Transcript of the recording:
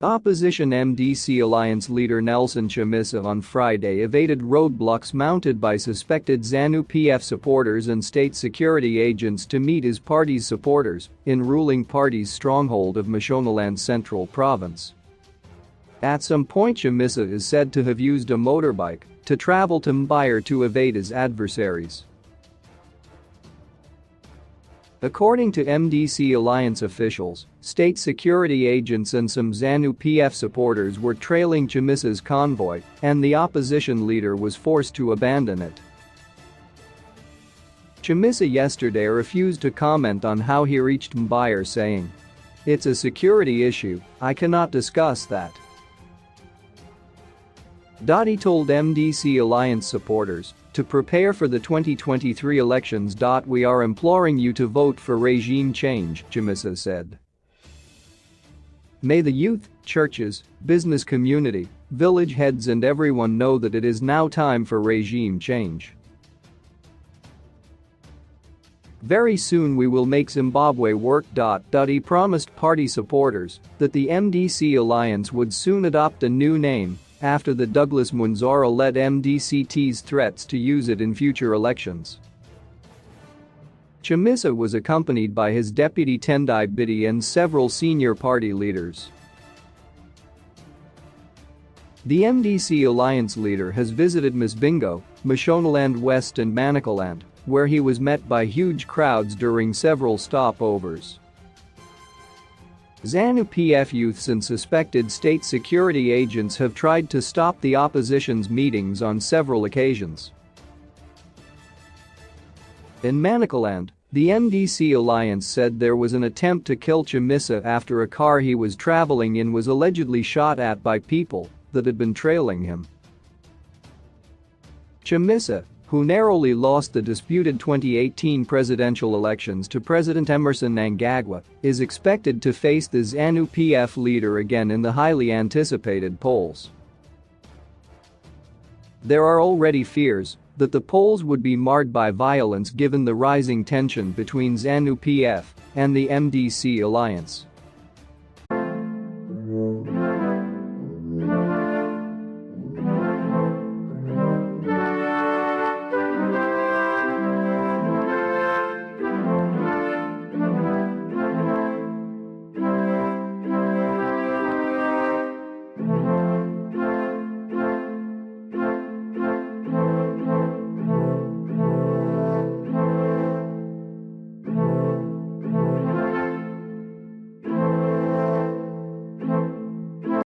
Opposition MDC alliance leader Nelson Chamisa on Friday evaded roadblocks mounted by suspected Zanu PF supporters and state security agents to meet his party's supporters in ruling party's stronghold of Mashonaland Central Province. At some point, Chamisa is said to have used a motorbike to travel to Mbeya to evade his adversaries. According to MDC alliance officials, state security agents and some Zanu PF supporters were trailing Chamisa's convoy, and the opposition leader was forced to abandon it. Chamisa yesterday refused to comment on how he reached Mbeya, saying, "It's a security issue, I cannot discuss that." He told MDC alliance supporters to prepare for the 2023 elections. "We are imploring you to vote for regime change," Chamisa said. "May the youth, churches, business community, village heads and everyone know that it is now time for regime change. Very soon we will make Zimbabwe work." He promised party supporters that the MDC alliance would soon adopt a new name after the Douglas Munzara-led MDCT's threats to use it in future elections. Chamisa was accompanied by his deputy Tendai Biti and several senior party leaders. The MDC alliance leader has visited Masvingo, Mashonaland West and Manicaland, where he was met by huge crowds during several stopovers. Zanu PF youths and suspected state security agents have tried to stop the opposition's meetings on several occasions. In Manicaland, the MDC alliance said there was an attempt to kill Chamisa after a car he was traveling in was allegedly shot at by people that had been trailing him. Chamisa, who narrowly lost the disputed 2018 presidential elections to President Emmerson Mnangagwa, is expected to face the Zanu PF leader again in the highly anticipated polls. There are already fears that the polls would be marred by violence given the rising tension between Zanu PF and the MDC alliance.